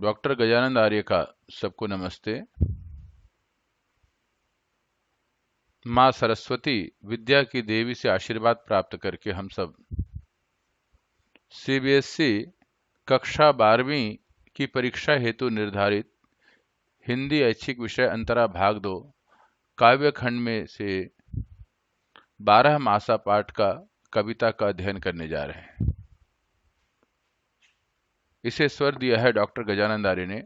Doctor Gajanand आर्य का सबको नमस्ते। माँ सरस्वती विद्या की देवी से आशीर्वाद प्राप्त करके हम सब सीबीएसई कक्षा 12वीं की परीक्षा हेतु निर्धारित हिंदी ऐच्छिक विषय अंतरा भाग 2 काव्य खंड में से 12 मासा पाठ का कविता का अध्ययन करने जा रहे हैं। इसे स्वर दिया है डॉक्टर गजानंद आर्य ने।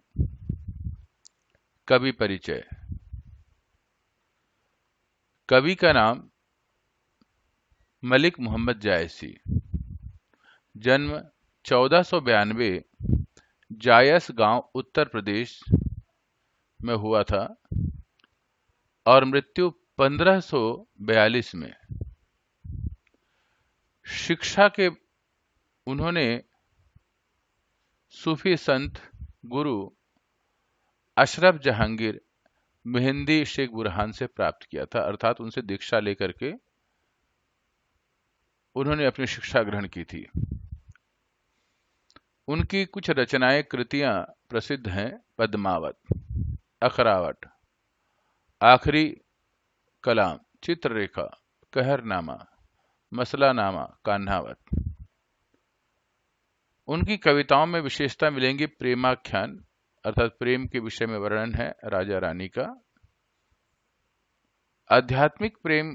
कवि परिचय। कवि का नाम मलिक मोहम्मद जायसी। जन्म 1492 जायस गांव उत्तर प्रदेश में हुआ था और मृत्यु 1542 में। शिक्षा के उन्होंने सूफी संत गुरु अशरफ जहांगीर मेहंदी शेख बुरहान से प्राप्त किया था, अर्थात उनसे दीक्षा लेकर के उन्होंने अपनी शिक्षा ग्रहण की थी। उनकी कुछ रचनाएं कृतियां प्रसिद्ध हैं। पद्मावत, अखरावट, आखिरी कलाम, चित्ररेखा, कहरनामा, मसलानामा, कान्हावत। उनकी कविताओं में विशेषता मिलेंगी प्रेमाख्यान, अर्थात प्रेम के विषय में वर्णन है राजा रानी का। आध्यात्मिक प्रेम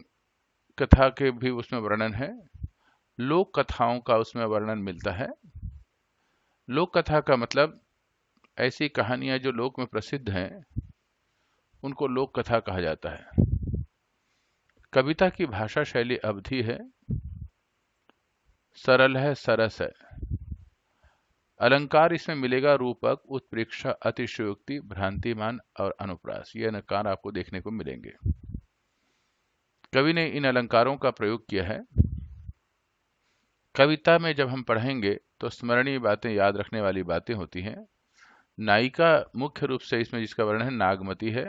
कथा के भी उसमें वर्णन है। लोक कथाओं का उसमें वर्णन मिलता है। लोक कथा का मतलब ऐसी कहानियां जो लोक में प्रसिद्ध हैं, उनको लोक कथा कहा जाता है। कविता की भाषा शैली अवधी है, सरल है, सरस है। अलंकार इसमें मिलेगा रूपक, उत्प्रेक्षा, अतिशयोक्ति, भ्रांतिमान और अनुप्रास। ये अलंकार आपको देखने को मिलेंगे। कवि ने इन अलंकारों का प्रयोग किया है। कविता में जब हम पढ़ेंगे तो स्मरणीय बातें, याद रखने वाली बातें होती हैं। नायिका मुख्य रूप से इसमें जिसका वर्णन है नागमती है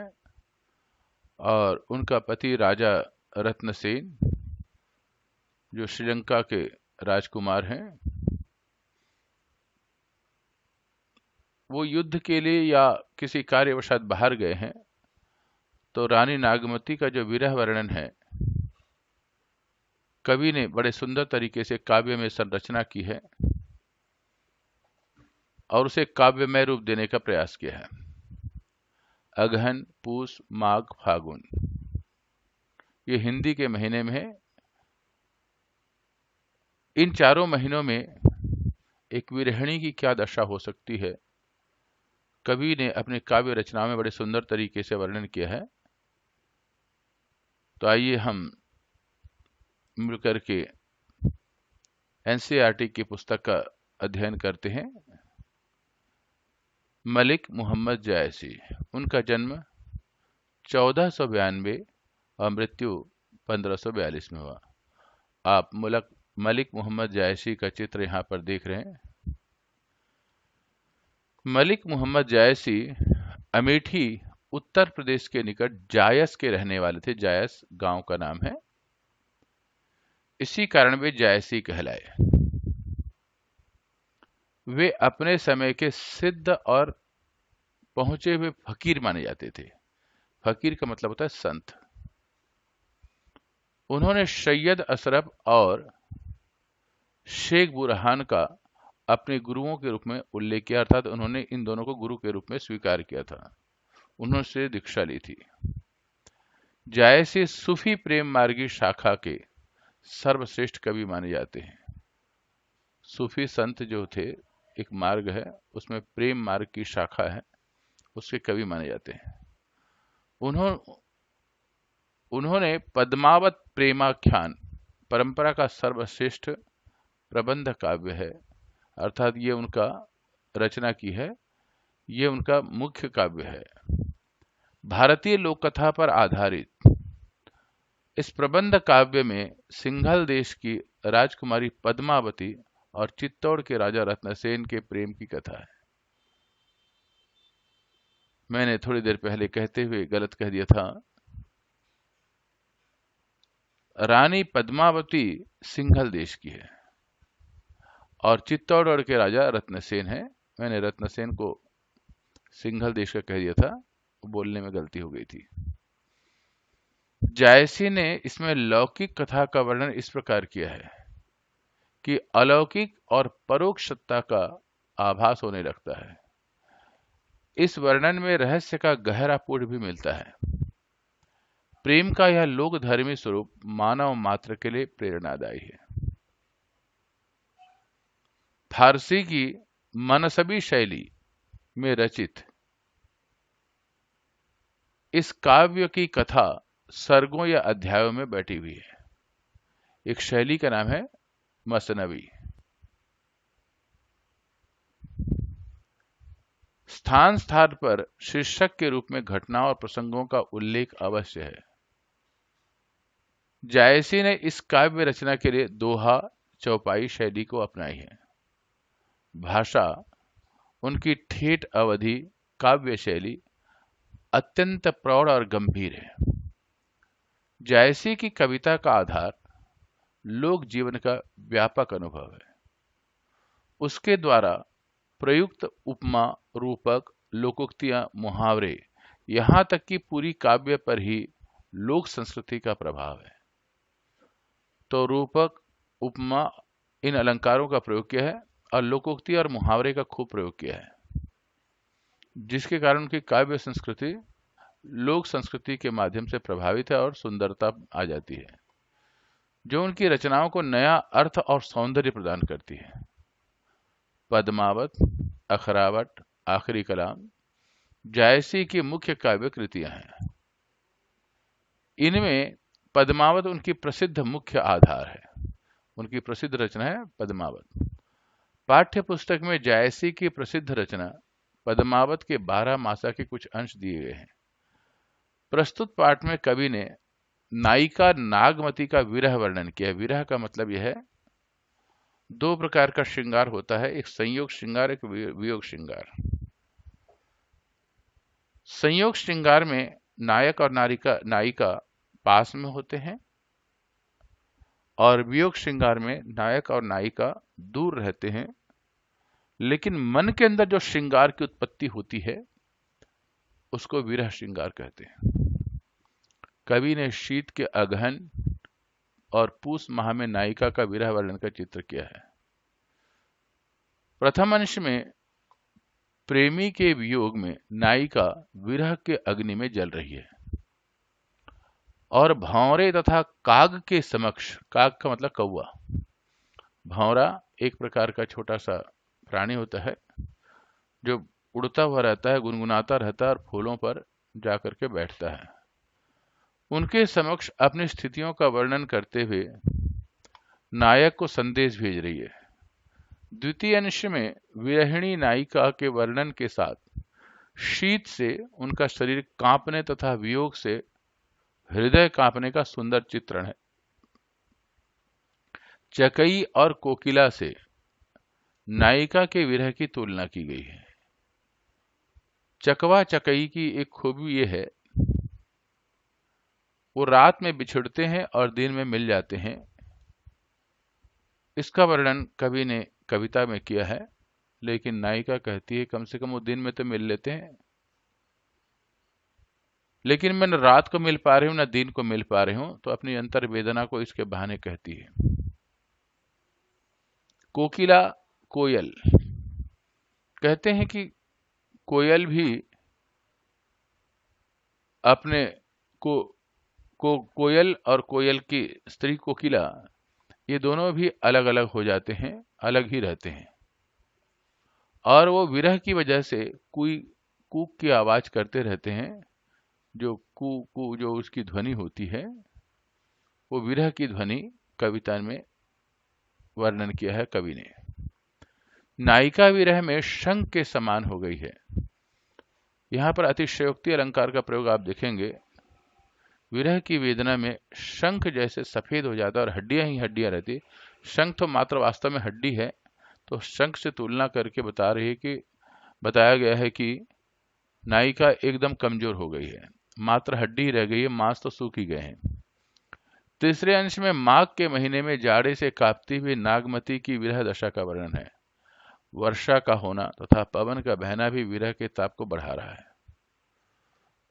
और उनका पति राजा रत्नसेन जो श्रीलंका के राजकुमार हैं। वो युद्ध के लिए या किसी कार्यवशात बाहर गए हैं, तो रानी नागमती का जो विरह वर्णन है कवि ने बड़े सुंदर तरीके से काव्य में संरचना की है और उसे काव्यमय रूप देने का प्रयास किया है। अगहन, पूस, माघ, फागुन, ये हिंदी के महीने में है। इन चारों महीनों में एक विरहिणी की क्या दशा हो सकती है, कवि ने अपने काव्य रचना में बड़े सुंदर तरीके से वर्णन किया है। तो आइए हम मिलकर के एनसीईआरटी की पुस्तक का अध्ययन करते हैं। मलिक मोहम्मद जायसी, उनका जन्म 1492 और मृत्यु 1542 में हुआ। आप मलिक मोहम्मद जायसी का चित्र यहां पर देख रहे हैं। मलिक मोहम्मद जायसी अमेठी उत्तर प्रदेश के निकट जायस के रहने वाले थे। जायस गांव का नाम है, इसी कारण वे जायसी कहलाए। वे अपने समय के सिद्ध और पहुंचे हुए फकीर माने जाते थे। फकीर का मतलब होता है संत। उन्होंने सैयद अशरफ और शेख बुरहान का अपने गुरुओं के रूप में उल्लेख किया, अर्थात उन्होंने इन दोनों को गुरु के रूप में स्वीकार किया था, उन्होंने दीक्षा ली थी। जायसी सूफी प्रेम मार्गी शाखा के सर्वश्रेष्ठ कवि माने जाते हैं। सूफी संत जो थे, एक मार्ग है, उसमें प्रेम मार्ग की शाखा है, उसके कवि माने जाते हैं। उन्होंने पद्मावत प्रेमाख्यान परंपरा का सर्वश्रेष्ठ प्रबंध काव्य है, अर्थात ये उनका रचना की है, ये उनका मुख्य काव्य है। भारतीय लोक कथा पर आधारित इस प्रबंध काव्य में सिंघल देश की राजकुमारी पद्मावती और चित्तौड़ के राजा रत्नसेन के प्रेम की कथा है। मैंने थोड़ी देर पहले कहते हुए गलत कह दिया था। रानी पद्मावती सिंघल देश की है और चित्तौड़ के राजा रत्नसेन है। मैंने रत्नसेन को सिंघल देश का कह दिया था, बोलने में गलती हो गई थी। जायसी ने इसमें लौकिक कथा का वर्णन इस प्रकार किया है कि अलौकिक और परोक्ष सत्ता का आभास होने लगता है। इस वर्णन में रहस्य का गहरा पूर्ण भी मिलता है। प्रेम का यह लोक धर्मी स्वरूप मानव मात्र के लिए प्रेरणादायी है। फारसी की मनसबी शैली में रचित इस काव्य की कथा सर्गों या अध्यायों में बैठी हुई है। एक शैली का नाम है मसनवी। स्थान स्थान पर शीर्षक के रूप में घटनाओं और प्रसंगों का उल्लेख अवश्य है। जायसी ने इस काव्य रचना के लिए दोहा चौपाई शैली को अपनाई है। भाषा उनकी ठेठ अवधि काव्य शैली अत्यंत प्रौढ़ और गंभीर है। जायसी की कविता का आधार लोक जीवन का व्यापक अनुभव है। उसके द्वारा प्रयुक्त उपमा, रूपक, लोकोक्तियां, मुहावरे, यहां तक कि पूरी काव्य पर ही लोक संस्कृति का प्रभाव है। तो रूपक, उपमा, इन अलंकारों का प्रयोग किया है और लोकोक्ति और मुहावरे का खूब प्रयोग किया है, जिसके कारण उनकी काव्य संस्कृति लोक संस्कृति के माध्यम से प्रभावित है और सुंदरता आ जाती है, जो उनकी रचनाओं को नया अर्थ और सौंदर्य प्रदान करती है। पद्मावत, अखरावट, आखिरी कलाम जायसी की मुख्य काव्य कृतियां हैं। इनमें पद्मावत उनकी प्रसिद्ध मुख्य आधार है। उनकी प्रसिद्ध रचना है पद्मावत। पाठ्य पुस्तक में जायसी की प्रसिद्ध रचना पद्मावत के 12 मासा के कुछ अंश दिए गए हैं। प्रस्तुत पाठ में कवि ने नायिका नागमती का विरह वर्णन किया। विरह का मतलब यह है, दो प्रकार का श्रृंगार होता है, एक संयोग श्रृंगार, एक वियोग श्रृंगार। संयोग श्रृंगार में नायक और नायिका पास में होते हैं और वियोग श्रृंगार में नायक और नायिका दूर रहते हैं, लेकिन मन के अंदर जो श्रृंगार की उत्पत्ति होती है उसको विरह श्रृंगार कहते हैं। कवि ने शीत के अगहन और पूस माह में नायिका का विरह वर्णन का चित्र किया है। प्रथम अंश में प्रेमी के वियोग में नायिका विरह के अग्नि में जल रही है और भंवरे तथा काग के समक्ष, काग का मतलब कौवा, भंवरा एक प्रकार का छोटा सा प्राणी होता है जो उड़ता हुआ रहता है, गुनगुनाता रहता है और फूलों पर जाकर के बैठता है। उनके समक्ष अपनी स्थितियों का वर्णन करते हुए नायक को संदेश भेज रही है। द्वितीय अंश में विरहिणी नायिका के वर्णन के साथ शीत से उनका शरीर कांपने तथा वियोग से हृदय कांपने का सुंदर चित्रण है। चकई और कोकिला से नायिका के विरह की तुलना की गई है। चकवा चकई की एक खूबी यह है, वो रात में बिछड़ते हैं और दिन में मिल जाते हैं। इसका वर्णन कवि ने कविता में किया है, लेकिन नायिका कहती है कम से कम वो दिन में तो मिल लेते हैं, लेकिन मैं न रात को मिल पा रही हूं न दिन को मिल पा रही हूं, तो अपनी अंतर वेदना को इसके बहाने कहती है। कोकिला, कोयल, कहते हैं कि कोयल भी अपने कोयल और कोयल की स्त्री कोकिला, ये दोनों भी अलग अलग हो जाते हैं, अलग ही रहते हैं और वो विरह की वजह से कोई कूक की आवाज करते रहते हैं। जो कू जो उसकी ध्वनि होती है, वो विरह की ध्वनि कविता में वर्णन किया है कवि ने। नायिका विरह में शंख के समान हो गई है। यहां पर अतिशयोक्ति अलंकार का प्रयोग आप देखेंगे। विरह की वेदना में शंख जैसे सफेद हो जाता है और हड्डियां ही हड्डियां रहती। शंख तो मात्र वास्तव में हड्डी है, तो शंख से तुलना करके बताया गया है कि नायिका एकदम कमजोर हो गई है, मात्र हड्डी ही रह गई है, मांस तो सूख ही गए हैं। तीसरे अंश में माघ के महीने में जाड़े से कांपती हुई नागमती की विरह दशा का वर्णन है। वर्षा का होना तथा पवन का बहना भी विरह के ताप को बढ़ा रहा है।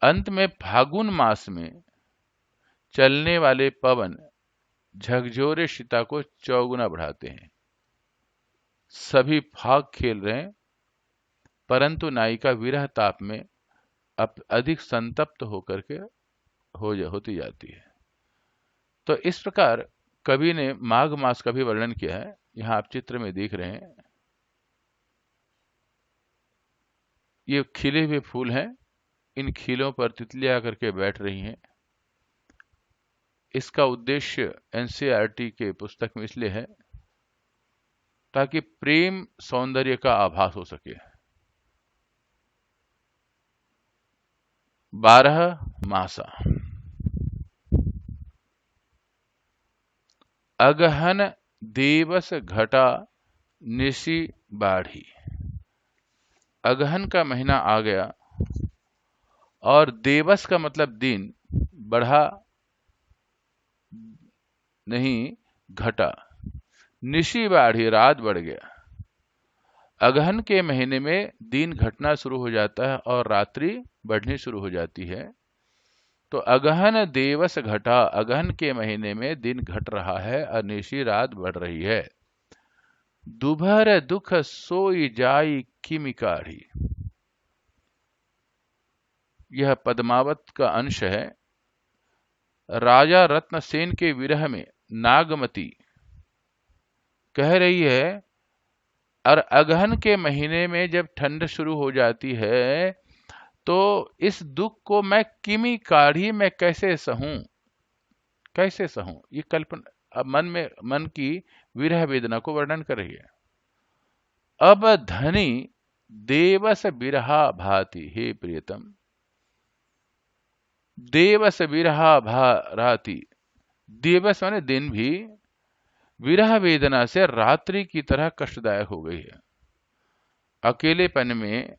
अंत में फागुन मास में चलने वाले पवन झकझोरे शीता को चौगुना बढ़ाते हैं। सभी फाग खेल रहे हैं, परंतु नायिका विरह ताप में अधिक संतप्त होकर के होती जाती है। तो इस प्रकार कवि ने माघ मास का भी वर्णन किया है। यहां आप चित्र में देख रहे हैं, ये खिले हुए फूल हैं, इन खिलों पर तितलियां आकर के बैठ रही हैं। इसका उद्देश्य एनसीईआरटी के पुस्तक में इसलिए है ताकि प्रेम सौंदर्य का आभास हो सके। 12 मासा। अगहन देवस घटा निशि बाढ़ी। अगहन का महीना आ गया और देवस का मतलब दिन, बढ़ा नहीं घटा, निशि बाढ़ी रात बढ़ गया। अगहन के महीने में दिन घटना शुरू हो जाता है और रात्रि बढ़नी शुरू हो जाती है। तो अगहन देवस घटा, अगहन के महीने में दिन घट रहा है और निशि रात बढ़ रही है। दुभर दुख सोई जाई किमि काढ़ी। यह पद्मावत का अंश है। राजा रत्नसेन के विरह में नागमती कह रही है, और अगहन के महीने में जब ठंड शुरू हो जाती है तो इस दुख को मैं किमी काढ़ी, मैं कैसे सहूं, कैसे सहूं। ये कल्पना मन की विरह वेदना को वर्णन कर रही है। अब धनी देवस बिरहा भाति। हे प्रियतम, देवस बिरहा भाति, दिवस माने दिन भी विरह वेदना से रात्रि की तरह कष्टदायक हो गई है। अकेलेपन में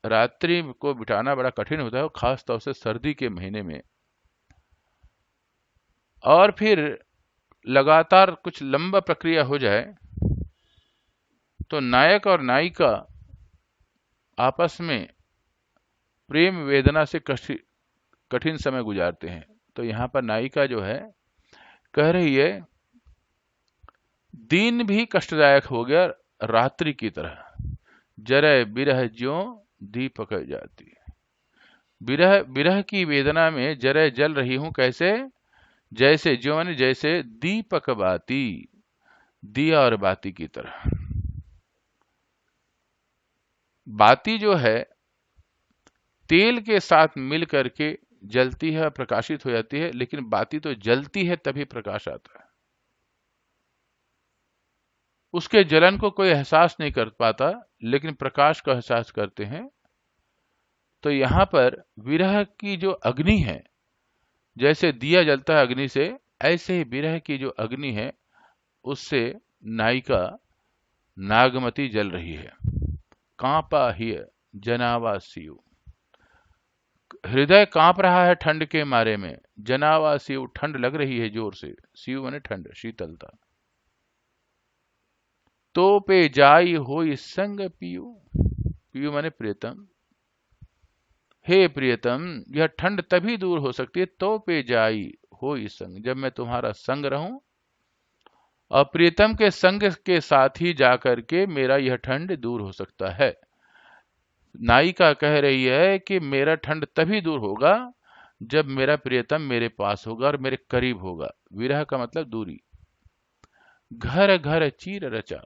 रात्रि को बिताना बड़ा कठिन होता है, खास तौर से सर्दी के महीने में। और फिर लगातार कुछ लंबा प्रक्रिया हो जाए तो नायक और नायिका आपस में प्रेम वेदना से कठिन समय गुजारते हैं। तो यहां पर नायिका जो है कह रही है, दिन भी कष्टदायक हो गया रात्रि की तरह, जरे बिरह ज्यों दीपक जाती। विरह की वेदना में जरे जल रही हूं, कैसे, जैसे, जो माने जैसे दीपक बाती, दिया और बाती की तरह। बाती जो है तेल के साथ मिल करके जलती है, प्रकाशित हो जाती है, लेकिन बाती तो जलती है तभी प्रकाश आता है। उसके जलन को कोई एहसास नहीं कर पाता, लेकिन प्रकाश का एहसास करते हैं। तो यहां पर विरह की जो अग्नि है, जैसे दिया जलता है अग्नि से, ऐसे ही विरह की जो अग्नि है उससे नायिका नागमती जल रही है। कांपा हिय जनावा सियु, हृदय कांप रहा है ठंड के मारे में। जनावा सियु, ठंड लग रही है जोर से। सियु माने ठंड, शीतलता। तो पे जाई होई संग पियु, पियु माने प्रियतम। हे प्रियतम, यह ठंड तभी दूर हो सकती है, तो पे जाई होई संग, जब मैं तुम्हारा संग रहूं, और प्रियतम के संग के साथ ही जाकर के मेरा यह ठंड दूर हो सकता है। नायिका कह रही है कि मेरा ठंड तभी दूर होगा जब मेरा प्रियतम मेरे पास होगा और मेरे करीब होगा। विरह का मतलब दूरी। घर घर चीर रचा,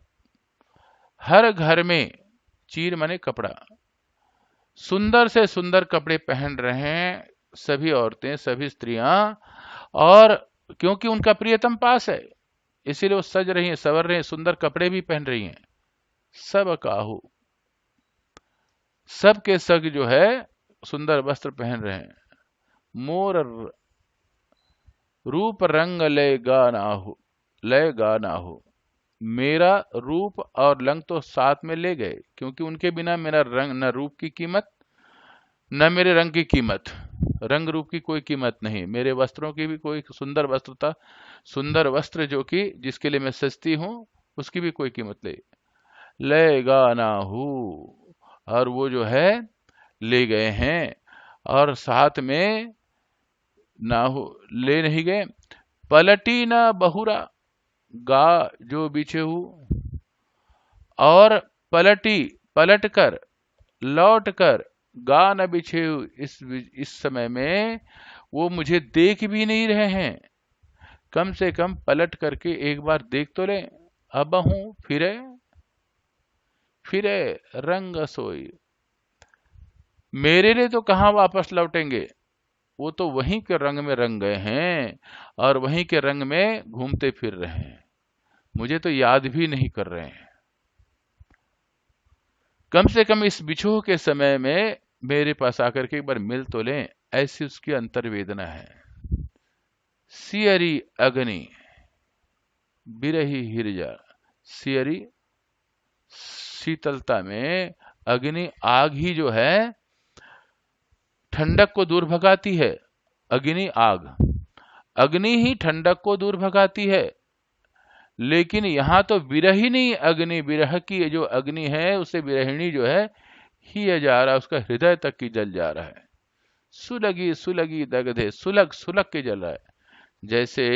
हर घर में, चीर माने कपड़ा, सुंदर से सुंदर कपड़े पहन रहे हैं सभी औरतें, सभी स्त्रियां, और क्योंकि उनका प्रियतम पास है इसीलिए वो सज रही हैं, संवर रही हैं, सुंदर कपड़े भी पहन रही हैं। सब काहू, सब के सब जो है सुंदर वस्त्र पहन रहे हैं। मोर रूप रंग लय गाना हो, मेरा रूप और रंग तो साथ में ले गए, क्योंकि उनके बिना मेरा रंग, न रूप की कीमत न मेरे रंग की कीमत, रंग रूप की कोई कीमत नहीं, मेरे वस्त्रों की भी कोई, सुंदर वस्त्र था, सुंदर वस्त्र जो कि जिसके लिए मैं सजती हूं उसकी भी कोई कीमत नहीं। ले गानाहू, और वो जो है ले गए हैं, और साथ में नाहू ले नहीं गए। पलटी न बहुरा, गा जो बिछे हूँ, और पलटी पलट कर लौट कर गा न बिछे हूँ, इस समय में वो मुझे देख भी नहीं रहे हैं। कम से कम पलट करके एक बार देख तो ले। अब हूं फिरे फिरे रंग सोई, मेरे लिए तो कहाँ वापस लौटेंगे, वो तो वहीं के रंग में रंग गए हैं और वहीं के रंग में घूमते फिर रहे हैं, मुझे तो याद भी नहीं कर रहे हैं। कम से कम इस बिछोह के समय में मेरे पास आकर के एक बार मिल तो लें, ऐसी उसकी अंतर्वेदना है। सियरी अग्नि बिरही हिरजा, सियरी शीतलता में, अग्नि आग ही जो है ठंडक को दूर भगाती है। अग्नि आग, अग्नि ही ठंडक को दूर भगाती है। लेकिन यहां तो विरहिणी अग्नि, विरह की जो अग्नि है उसे विरहिणी जो है ही जा रहा है, उसका हृदय तक की जल जा रहा है। सुलगी सुलगी दगधे, सुलग सुलग के जल रहा है। जैसे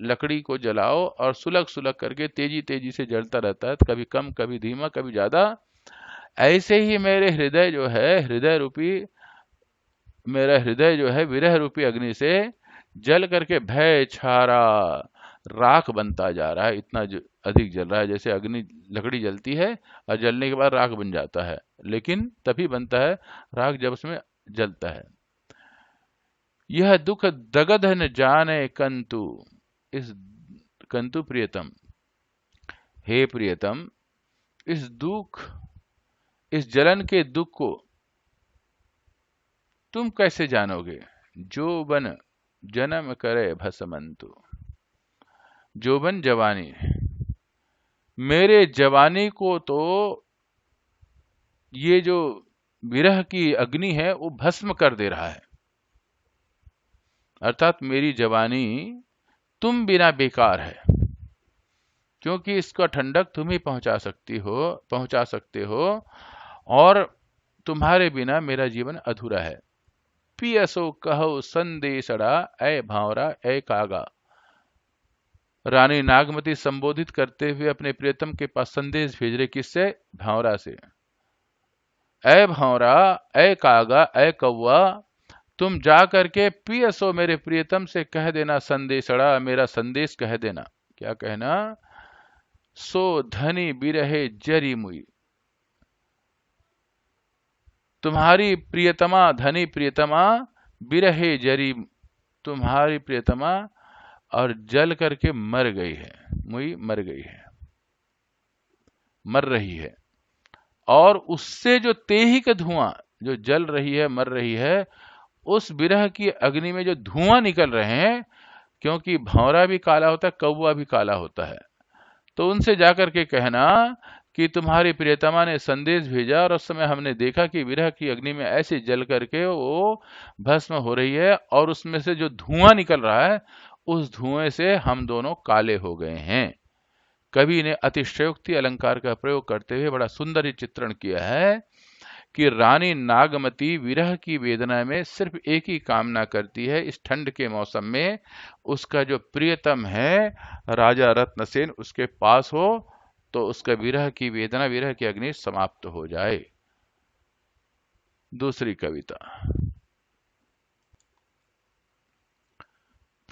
लकड़ी को जलाओ और सुलग सुलग करके तेजी तेजी से जलता रहता है, कभी कम कभी धीमा कभी ज्यादा, ऐसे ही मेरे हृदय जो है, हृदय रूपी मेरा हृदय जो है विरह रूपी अग्नि से जल करके भय छारा राख बनता जा रहा है। इतना अधिक जल रहा है, जैसे अग्नि लकड़ी जलती है और जलने के बाद राख बन जाता है, लेकिन तभी बनता है राख जब उसमें जलता है। यह दुख दगध न जाने कंतु, इस कंतु प्रियतम, हे प्रियतम, इस दुख, इस जलन के दुख को तुम कैसे जानोगे। जोबन जन्म करे भसमंतु, जोबन जवानी, मेरे जवानी को तो ये जो विरह की अग्नि है वो भस्म कर दे रहा है। अर्थात मेरी जवानी तुम बिना बेकार है, क्योंकि इसका ठंडक तुम ही पहुंचा सकते हो, और तुम्हारे बिना मेरा जीवन अधूरा है। पियसो कहो संदेशड़ा, ऐ भावरा ऐ कागा, रानी नागमती संबोधित करते हुए अपने प्रियतम के पास संदेश भेज रहे, किससे, भावरा से। ऐ भावरा ऐ कागा ऐ कौवा, तुम जा करके पियसो मेरे प्रियतम से कह देना, संदेशड़ा मेरा संदेश कह देना। क्या कहना, सो धनी बिरहे जरी मुई, तुम्हारी प्रियतमा धनी प्रियतमा बिरहे जरी, तुम्हारी प्रियतमा और जल करके मर गई है, मुई मर गई है, मर रही है। और उससे जो तेही का धुआं जो जल रही है, मर रही है, उस विरह की अग्नि में जो धुआं निकल रहे हैं, क्योंकि भंवरा भी काला होता है, कौवा भी काला होता है, तो उनसे जाकर के कहना कि तुम्हारी प्रियतमा ने संदेश भेजा और उस समय हमने देखा कि विरह की अग्नि में ऐसे जल करके वो भस्म हो रही है, और उसमें से जो धुआं निकल रहा है उस धुएं से हम दोनों काले हो गए हैं। कवि ने अतिशयोक्ति अलंकार का प्रयोग करते हुए बड़ा सुंदर ही चित्रण किया है कि रानी नागमती विरह की वेदना में सिर्फ एक ही कामना करती है, इस ठंड के मौसम में उसका जो प्रियतम है राजा रत्नसेन उसके पास हो, तो उसका विरह की वेदना, विरह की अग्नि समाप्त हो जाए। दूसरी कविता।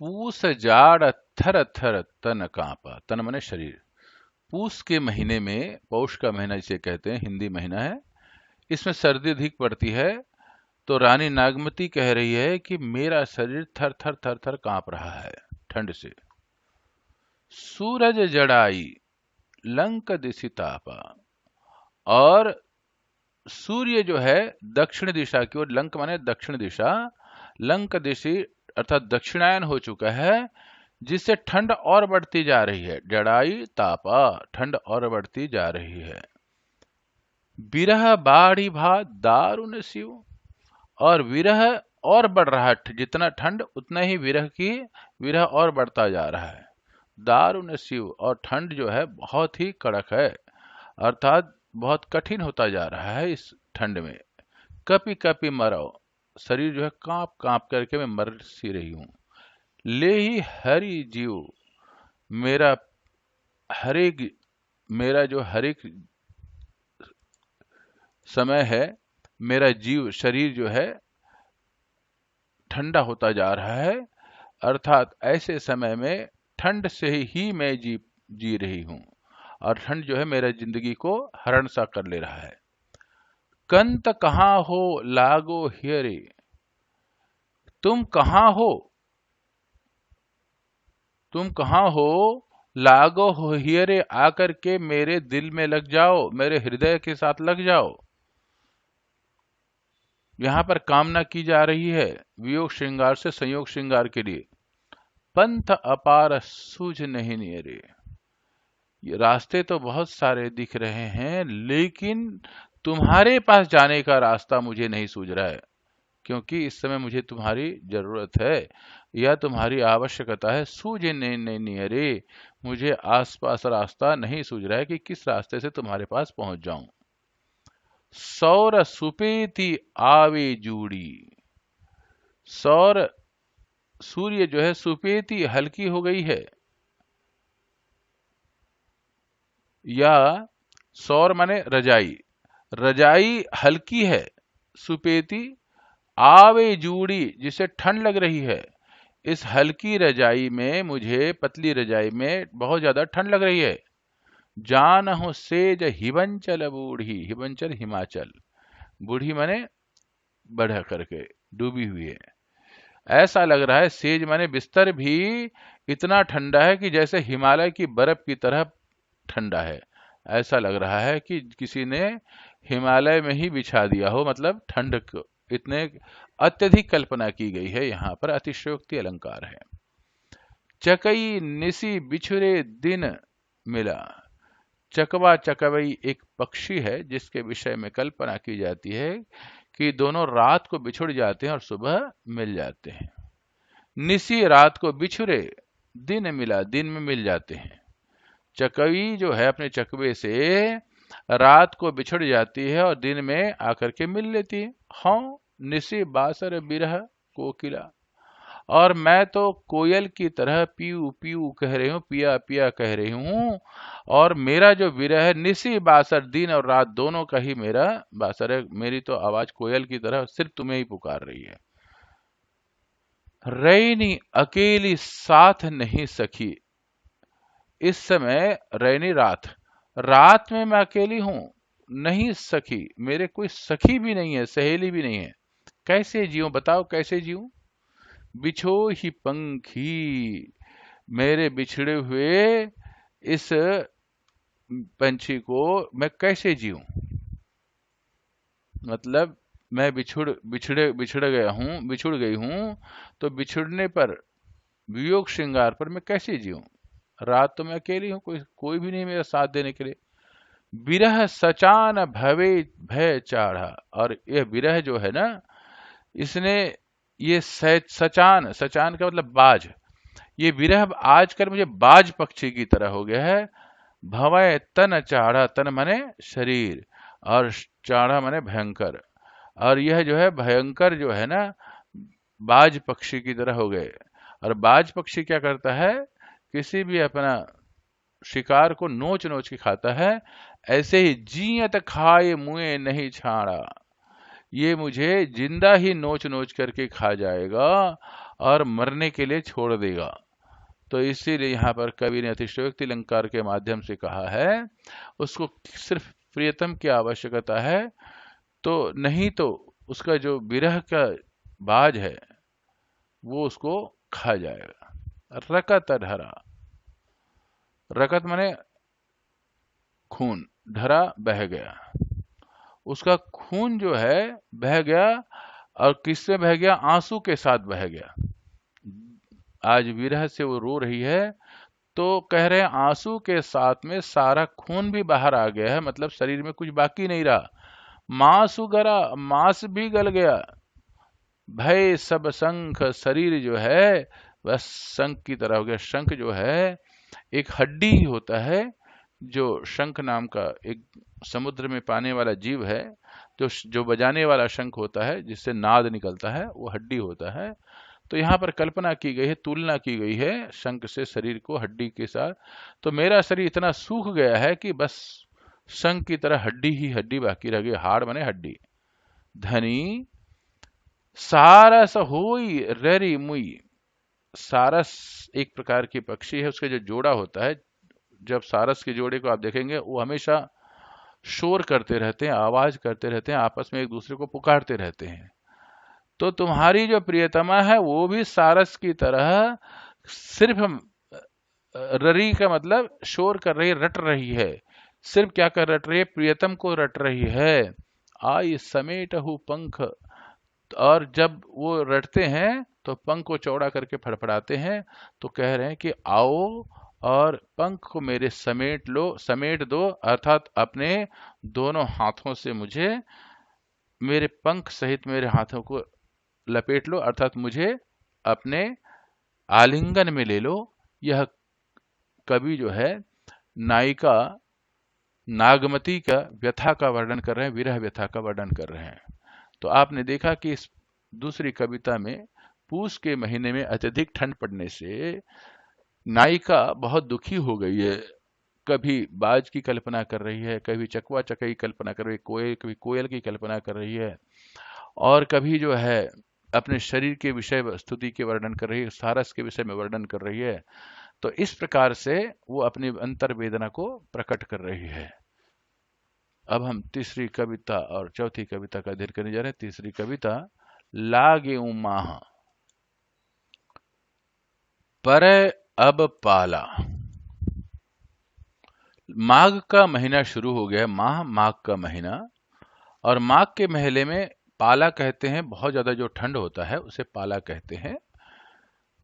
पूस जाड़ थर थर तन कांपा, तन मने शरीर। पूस के महीने में, पौष का महीना जिसे कहते हैं, हिंदी महीना है, इसमें सर्दी अधिक पड़ती है, तो रानी नागमती कह रही है कि मेरा शरीर थर थर थर थर कांप रहा है ठंड से। सूरज जड़ाई लंक दिशि तापा, और सूर्य जो है दक्षिण दिशा की ओर, लंक माने दक्षिण दिशा, लंक दिशि अर्थात दक्षिणायन हो चुका है, जिससे ठंड और बढ़ती जा रही है। जड़ाई तापा, ठंड और बढ़ती जा रही है। विरह बाढ़ी भा दारुण शिव, और विरह और बढ़ रहा है, जितना ठंड उतना ही विरह और बढ़ता जा रहा है। दारुण शिव, और ठंड जो है बहुत ही कड़क है। अर्थात बहुत कठिन होता जा रहा है इस ठंड में। कपि कपि मरो, शरीर जो है कांप कांप करके मैं मर सी रही हूं। ले ही हरि जीव, मेरा हरेक मेरा जो हरेक समय है, मेरा जीव शरीर जो है ठंडा होता जा रहा है। अर्थात ऐसे समय में ठंड से ही मैं जी रही हूं, और ठंड जो है मेरा जिंदगी को हरण सा कर ले रहा है। कंत कहाँ हो लागो हियरे, तुम कहाँ हो, तुम कहाँ हो लागो हो हियरे, आकर के मेरे दिल में लग जाओ, मेरे हृदय के साथ लग जाओ। यहां पर कामना की जा रही है वियोग श्रृंगार से संयोग श्रृंगार के लिए। पंथ अपार सूझ नहीं नियरे, ये रास्ते तो बहुत सारे दिख रहे हैं, लेकिन तुम्हारे पास जाने का रास्ता मुझे नहीं सूझ रहा है, क्योंकि इस समय मुझे तुम्हारी जरूरत है या तुम्हारी आवश्यकता है। सूझे नहीं नियरे, मुझे आसपास रास्ता नहीं सूझ रहा है कि किस रास्ते से तुम्हारे पास पहुंच जाऊं। सौर सुपेति आवे जूड़ी, सौर सूर्य जो है सुपेति हल्की हो गई है, या सौर माने रजाई, रजाई हल्की है, सुपेति आवे जूड़ी जिसे ठंड लग रही है। इस हल्की रजाई में, मुझे पतली रजाई में बहुत ज्यादा ठंड लग रही है। जान हो सेज हिमंचल बूढ़ी, हिमंचल हिमाचल, बूढ़ी माने बढ़ करके डूबी हुई है। ऐसा लग रहा है सेज माने बिस्तर भी इतना ठंडा है कि जैसे हिमालय की बर्फ की तरह ठंडा है। ऐसा लग रहा है कि किसी ने हिमालय में ही बिछा दिया हो, मतलब ठंड को इतने अत्यधिक कल्पना की गई है। यहाँ पर अतिशयोक्ति अलंकार है। चकई निसी बिछुरे दिन मिला, चकवा चकवई एक पक्षी है जिसके विषय में कल्पना की जाती है कि दोनों रात को बिछुड़ जाते हैं और सुबह मिल जाते हैं। निसी रात को बिछुरे, दिन मिला दिन में मिल जाते हैं। चकवी जो है अपने चकवे से रात को बिछुड़ जाती है और दिन में आकर के मिल लेती है। हाँ, निसी बासर बिरह कोकिला, और मैं तो कोयल की तरह पीऊ पीऊ कह रही हूँ, पिया पिया कह रही हूँ। और मेरा जो विरह है, निसी बासर, दिन और रात दोनों का ही मेरा बासर है। मेरी तो आवाज कोयल की तरह सिर्फ तुम्हें ही पुकार रही है। रैनी अकेली साथ नहीं सखी, इस समय रैनी रात, रात में मैं अकेली हूं, नहीं सखी, मेरे कोई सखी भी नहीं है, सहेली भी नहीं है। कैसे जीऊं, बताओ कैसे जीऊं। बिछो ही पंखी, मेरे बिछड़े हुए इस पंछी को मैं कैसे जीऊं। मतलब मैं बिछुड़ गई हूं, तो बिछुड़ने पर, वियोग श्रृंगार पर मैं कैसे जीऊं। रात तो मैं अकेली हूं, कोई भी नहीं मेरा साथ देने के लिए। विरह सचान भवे भय चाढ़ा, और यह विरह जो है ना, इसने ये सचान, सचान का मतलब बाज, ये विरह आजकल मुझे बाज पक्षी की तरह हो गया है। भवय तन चाढ़ा, तन माने शरीर, और चाढ़ा माने भयंकर, और यह जो है भयंकर जो है ना, बाज पक्षी की तरह हो गए। और बाज पक्षी क्या करता है, किसी भी अपना शिकार को नोच नोच के खाता है। ऐसे ही जियत खाए मुए नहीं छाड़ा, ये मुझे जिंदा ही नोच नोच करके खा जाएगा और मरने के लिए छोड़ देगा। तो इसीलिए यहाँ पर कवि ने अतिशयोक्ति अलंकार के माध्यम से कहा है, उसको सिर्फ प्रियतम की आवश्यकता है, तो नहीं तो उसका जो विरह का बाज है वो उसको खा जाएगा। रकत ढरा, रकत माने खून, ढरा बह गया, उसका खून जो है बह गया। और किससे बह गया, आंसू के साथ बह गया। आज विरह से वो रो रही है, तो कह रहे हैं आंसू के साथ में सारा खून भी बाहर आ गया है, मतलब शरीर में कुछ बाकी नहीं रहा। मांस गरा, मांस भी गल गया। भय सब शंख, शरीर जो है वह शंख की तरह हो गया। शंख जो है एक हड्डी ही होता है, जो शंख नाम का एक समुद्र में पाने वाला जीव है, जो बजाने वाला शंख होता है जिससे नाद निकलता है, वो हड्डी होता है। तो यहाँ पर कल्पना की गई है, तुलना की गई है शंख से शरीर को हड्डी के साथ। तो मेरा शरीर इतना सूख गया है कि बस शंख की तरह हड्डी ही हड्डी बाकी रह गई, हाड़ बने हड्डी। धनी सारस होई रेरी मुई। सारस एक प्रकार की पक्षी है, उसका जो जोड़ा होता है, जब सारस के जोड़े को आप देखेंगे वो हमेशा शोर करते रहते हैं, आवाज करते रहते हैं, आपस में एक दूसरे को पुकारते रहते हैं। तो तुम्हारी जो प्रियतमा है वो भी सारस की तरह सिर्फ ररी का मतलब शोर कर रही है, रट रही है। सिर्फ क्या कर रट रही है? प्रियतम को रट रही है। आई समेटहु पंख। और जब वो रटते हैं तो पंख को चौड़ा करके फड़फड़ाते हैं, तो कह रहे हैं कि आओ और पंख को मेरे समेट लो, समेट दो, अर्थात अपने दोनों हाथों से मुझे, मेरे पंख सहित मेरे हाथों को लपेट लो, अर्थात मुझे अपने आलिंगन में ले लो। यह कवि जो है नायिका नागमती का व्यथा का वर्णन कर रहे हैं, विरह व्यथा का वर्णन कर रहे हैं। तो आपने देखा कि इस दूसरी कविता में पूस के महीने में अत्यधिक ठंड पड़ने से नायिका बहुत दुखी हो गई है। कभी बाज की कल्पना कर रही है, कभी चकवा चकई कल्पना कर रही है, कभी कोयल की कल्पना कर रही है, और कभी जो है अपने शरीर के विषय स्तुति के वर्णन कर रही है, सारस के विषय में वर्णन कर रही है। तो इस प्रकार से वो अपनी अंतर वेदना को प्रकट कर रही है। अब हम तीसरी कविता और चौथी कविता का अध्ययन करने जा रहे हैं। तीसरी कविता, लागे माह पर अब पाला। माघ का महीना शुरू हो गया है, माघ का महीना, और माघ के महीने में पाला कहते हैं, बहुत ज्यादा जो ठंड होता है उसे पाला कहते हैं।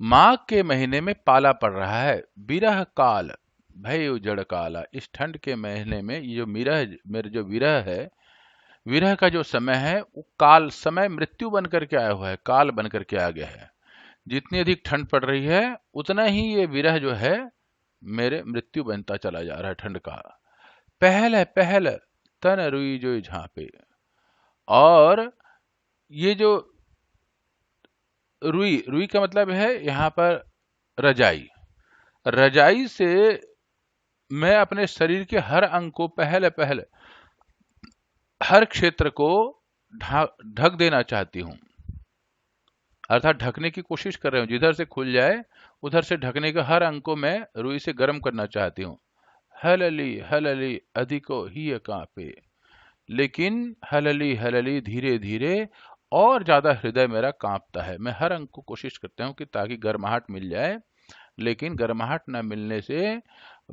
माघ के महीने में पाला पड़ रहा है। विरह काल भय उजड़ काला। इस ठंड के महीने में ये जो मेरे जो विरह है, विरह का जो समय है वो काल समय मृत्यु बन करके आया हुआ है, काल बन करके आ गया है। जितनी अधिक ठंड पड़ रही है उतना ही ये विरह जो है मेरे मृत्यु बनता चला जा रहा है ठंड का। पहल है पहल तन रुई जो झांपे। और ये जो रुई, रुई का मतलब है यहाँ पर रजाई। रजाई से मैं अपने शरीर के हर अंग को पहले पहले हर क्षेत्र को ढक देना चाहती हूँ, अर्थात ढकने की कोशिश कर रहे हूँ। जिधर से खुल जाए उधर से ढकने के हर अंग को मैं रुई से गर्म करना चाहती हूँ। हलली अधिको ही कांपे। लेकिन हलली हलली धीरे धीरे और ज्यादा हृदय मेरा कांपता है। मैं हर अंग को कोशिश करता हूँ कि ताकि गर्माहट मिल जाए, लेकिन गर्माहट न मिलने से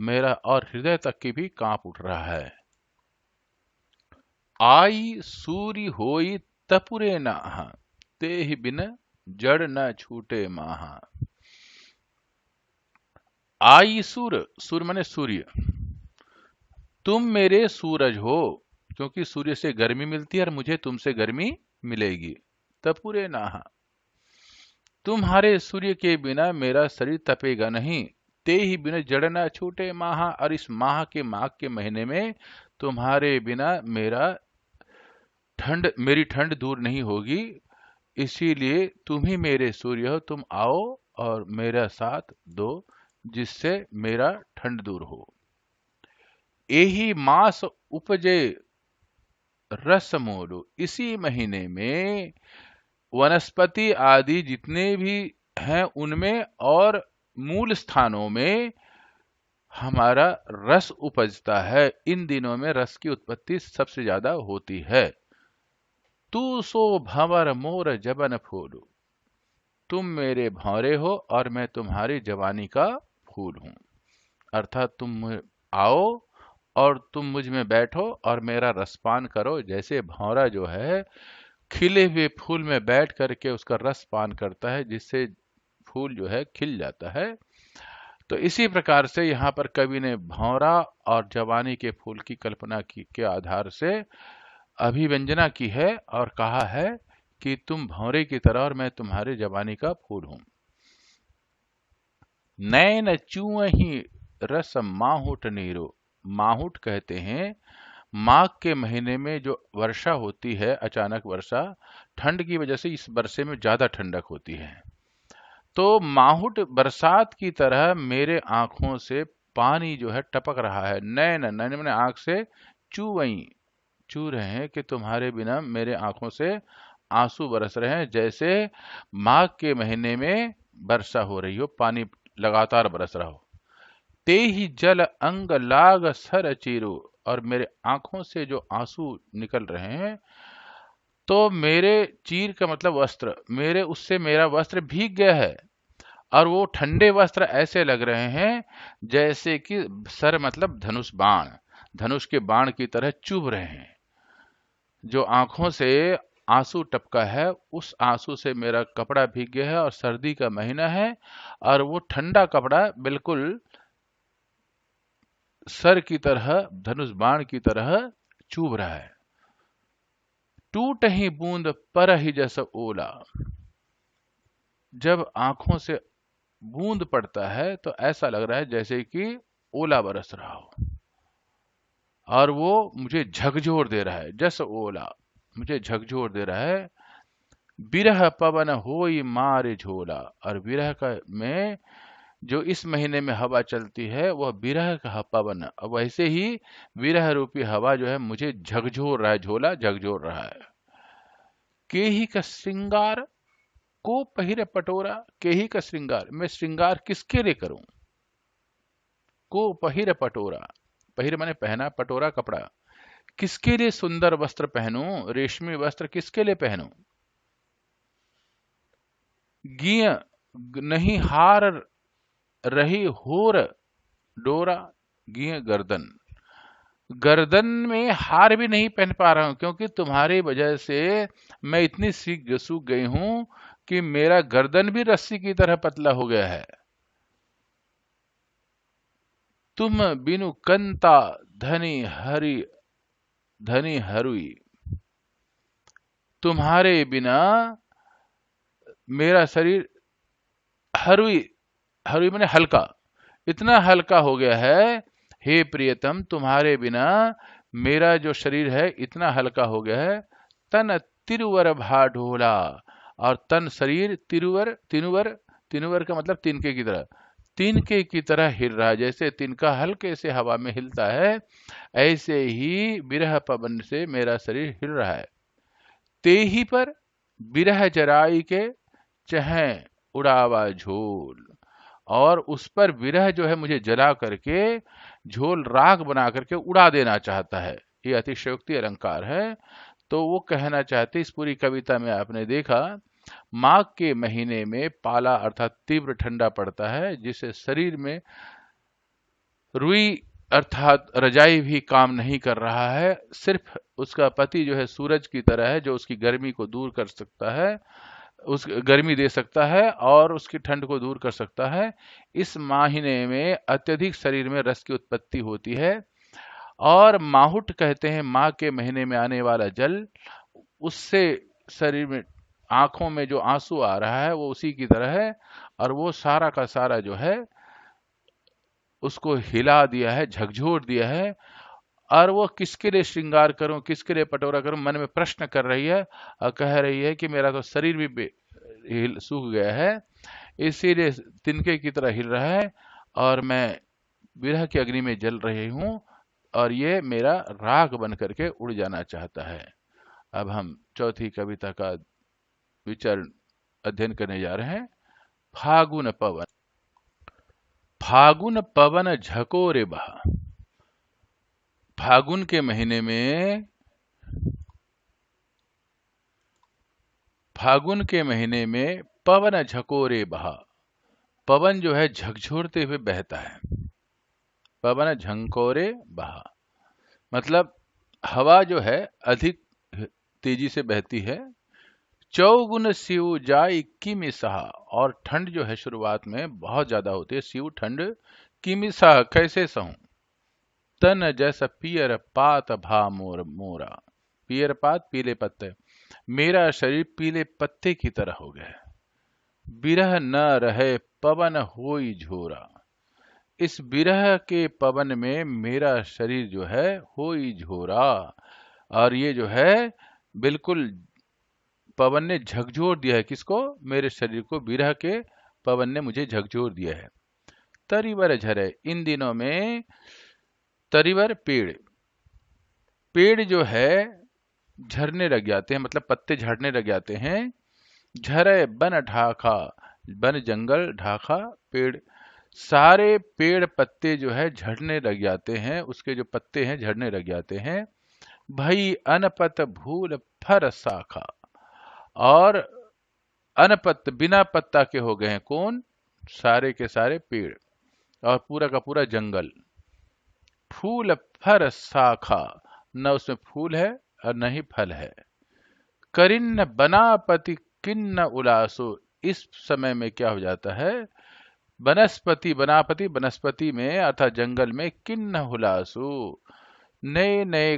मेरा और हृदय तक की भी कांप उठ रहा है। आई सूरी होई तपुरे नाहा, ते ही बिन जड़ न छूटे माहा। आई सूर, सूर माने सूर्य, तुम मेरे सूरज हो, क्योंकि सूर्य से गर्मी मिलती है और मुझे तुमसे गर्मी मिलेगी। तपुरे नाहा, तुम्हारे सूर्य के बिना मेरा शरीर तपेगा नहीं। ते ही बिना जड़ न छूटे माहा, और इस माह के माघ के महीने में तुम्हारे बिना मेरी ठंड दूर नहीं होगी। इसीलिए तुम ही मेरे सूर्य हो, तुम आओ और मेरा साथ दो, जिससे मेरा ठंड दूर हो। यही मास उपजे रस मोलू। इसी महीने में वनस्पति आदि जितने भी हैं उनमें और मूल स्थानों में हमारा रस उपजता है। इन दिनों में रस की उत्पत्ति सबसे ज्यादा होती है। तू सो भंवर मोर जबन फूलू, तुम मेरे भंवरे हो और मैं तुम्हारी जवानी का फूल हूं। अर्थात तुम आओ और तुम मुझ में बैठो और मेरा रसपान करो। जैसे भंवरा जो है खिले हुए फूल में बैठ करके उसका रस पान करता है, जिससे फूल जो है खिल जाता है। तो इसी प्रकार से यहाँ पर कवि ने भंवरा और जवानी के फूल की कल्पना की के आधार से अभिव्यंजना की है और कहा है कि तुम भंवरे की तरह और मैं तुम्हारे जवानी का फूल हूं। नैन चूही रस माहूट नीरो, माहुट कहते हैं माघ के महीने में जो वर्षा होती है, अचानक वर्षा, ठंड की वजह से इस वर्षे में ज्यादा ठंडक होती है। तो माहुट बरसात की तरह मेरे आंखों से पानी जो है टपक रहा है। नैन नैन मैंने आंख से चू रहे हैं कि तुम्हारे बिना मेरे आंखों से आंसू बरस रहे हैं, जैसे माघ के महीने में वर्षा हो रही हो, पानी लगातार बरस रहा हो। ते ही जल अंग लाग सर चीरू, और मेरे आंखों से जो आंसू निकल रहे हैं, तो मेरे चीर का मतलब वस्त्र, मेरे उससे मेरा वस्त्र भीग गया है। और वो ठंडे वस्त्र ऐसे लग रहे हैं जैसे कि सर मतलब धनुष बाण, धनुष के बाण की तरह चुभ रहे हैं। जो आंखों से आंसू टपका है, उस आंसू से मेरा कपड़ा भीग गया है, और सर्दी का महीना है, और वो ठंडा कपड़ा बिल्कुल सर की तरह, धनुष बाण की तरह चुभ रहा है। टूट ही बूंद पर ही जैसा ओला, जब आंखों से बूंद पड़ता है तो ऐसा लग रहा है जैसे कि ओला बरस रहा हो, और वो मुझे झकझोर दे रहा है। जस ओला मुझे झकझोर दे रहा है। बिरह पवन होई मारे झोला, और विरह का में जो इस महीने में हवा चलती है वह विरह का पवन, वैसे ही विरह रूपी हवा जो है मुझे झकझोर रहा है, झोला झकझोर रहा है। के ही का श्रृंगार को पहिरे पटोरा, के ही का श्रृंगार, मैं श्रृंगार किसके लिए करूं। को पहिरे पटोरा, पहिरे माने पहना, पटोरा कपड़ा, किसके लिए सुंदर वस्त्र पहनूं, रेशमी वस्त्र किसके लिए पहनूं। गिय नहीं हार रही होर डोरा, गिय गर्दन, गर्दन में हार भी नहीं पहन पा रहा हूं, क्योंकि तुम्हारी वजह से मैं इतनी सूख गई हूं कि मेरा गर्दन भी रस्सी की तरह पतला हो गया है। तुम बिनु कंता धनी हरुई, तुम्हारे बिना मेरा शरीर हरुई, हरुई माने हल्का, इतना हल्का हो गया है। हे प्रियतम, तुम्हारे बिना मेरा जो शरीर है इतना हल्का हो गया है। तन तिरुवर भा ढोला, और तन शरीर तिरुवर, तिनुवर, तिनुवर का मतलब तिनके की तरह, तिनके की तरह हिल रहा है। जैसे तिनका हल्के से हवा में हिलता है, ऐसे ही विरह पवन से मेरा शरीर हिल रहा है। ते ही पर विरह जराई के चहे उड़ावा झोल, और उस पर विरह जो है मुझे जला करके झोल राख बना करके उड़ा देना चाहता है। ये अतिशयोक्ति अलंकार है। तो वो कहना चाहते, इस पूरी कविता में आपने देखा, माघ के महीने में पाला अर्थात तीव्र ठंडा पड़ता है, जिससे शरीर में रुई अर्थात रजाई भी काम नहीं कर रहा है। सिर्फ उसका पति जो है सूरज की तरह है, जो उसकी गर्मी को दूर कर सकता है, उस गर्मी दे सकता है और उसकी ठंड को दूर कर सकता है। इस महीने में अत्यधिक शरीर में रस की उत्पत्ति होती है, और माहुट कहते हैं माघ के महीने में आने वाला जल, उससे शरीर में, आंखों में जो आंसू आ रहा है वो उसी की तरह है, और वो सारा का सारा जो है उसको हिला दिया है, झकझोर दिया है। और वो किसके लिए श्रृंगार करूं, किसके लिए पटोरा करूं, मन में प्रश्न कर रही है, और कह रही है कि मेरा तो शरीर भी सूख गया है, इसीलिए तिनके की तरह हिल रहा है, और मैं विरह की अग्नि में जल रही हूं, और ये मेरा राग बन करके उड़ जाना चाहता है। अब हम चौथी कविता का विचार अध्ययन करने जा रहे हैं। फागुन पवन, फागुन पवन झकोरे बहा, फागुन के महीने में, फागुन के महीने में पवन झकोरे बहा, पवन जो है झकझोरते हुए बहता है। पवन झंकोरे बहा मतलब हवा जो है अधिक तेजी से बहती है। चौगुन सिउ जाई किमि सहा, और ठंड जो है शुरुआत में बहुत ज्यादा होती है। सिउ ठंड, किमि सहा कैसे सहूं, तन जैसा पियर पात भा मोर मोरा, पियर पात पीले पत्ते, मेरा शरीर पीले पत्ते की तरह हो गया है। बिरह न रहे पवन होई झोरा, इस विरह के पवन में मेरा शरीर जो है होई झोरा। और ये जो है बिल्कुल पवन ने झकझोर दिया है, किसको? मेरे शरीर को विरह के पवन ने मुझे झकझोर दिया है। तरिवर झरे, इन दिनों में तरिवर पेड़, पेड़ जो है झरने लग जाते हैं, मतलब पत्ते झड़ने लग जाते हैं। झरे बन ढाका, बन जंगल, ढाका पेड़, सारे पेड़ पत्ते जो है झड़ने लग जाते हैं, उसके जो पत्ते हैं झड़ने लग जाते हैं। भई अनपत भूल फर शाखा, और अनपत बिना पत्ता के हो गए हैं कौन? सारे के सारे पेड़ और पूरा का पूरा जंगल। फूल फर शाखा, न उसमें फूल है और न ही फल है। करिन्न बनापति किन्न उलासो, इस समय में क्या हो जाता है? वनस्पति, बनापति वनस्पति में अर्थात जंगल में, किन्न हुलासु, नए नए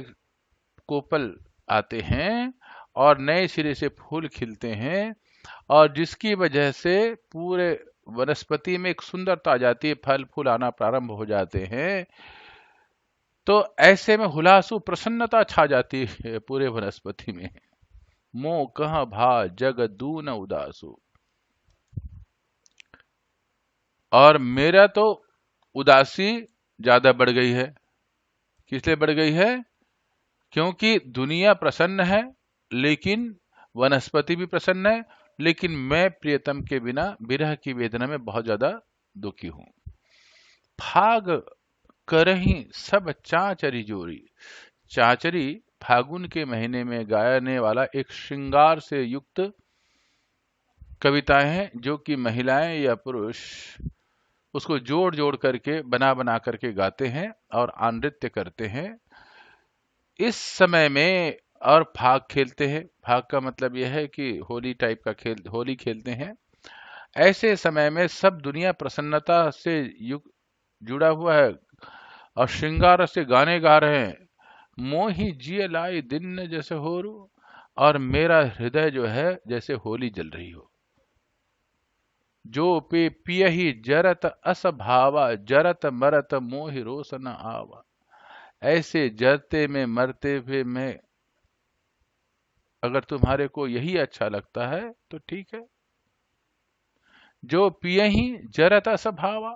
कोपल आते हैं और नए सिरे से फूल खिलते हैं, और जिसकी वजह से पूरे वनस्पति में एक सुंदरता आ जाती है, फल फूल आना प्रारंभ हो जाते हैं। तो ऐसे में हुलासु, प्रसन्नता छा जाती है पूरे वनस्पति में। मोह कहाँ भा जग दून उदासु, और मेरा तो उदासी ज्यादा बढ़ गई है। किस लिए बढ़ गई है? क्योंकि दुनिया प्रसन्न है, लेकिन वनस्पति भी प्रसन्न है, लेकिन मैं प्रियतम के बिना विरह की वेदना में बहुत ज्यादा दुखी हूं। फाग करही सब चाचरी जोरी, चाचरी फागुन के महीने में गायने वाला एक श्रृंगार से युक्त कविताएं हैं, जो कि महिलाएं या पुरुष उसको जोड़ जोड़ करके बना बना करके गाते हैं और नृत्य करते हैं इस समय में। और फाग खेलते हैं, फाग का मतलब यह है कि होली टाइप का खेल, होली खेलते हैं। ऐसे समय में सब दुनिया प्रसन्नता से जुड़ा हुआ है और श्रृंगार से गाने गा रहे हैं। मोही जिय लाई दिन जैसे होरू, और मेरा हृदय जो है जैसे होली जल रही हो। जो पे पियही जरत अस भावा, जरत मरत मोहि रोस न आवा। ऐसे जरते में मरते हुए मैं, अगर तुम्हारे को यही अच्छा लगता है तो ठीक है। जो पियही जरत अस भावा,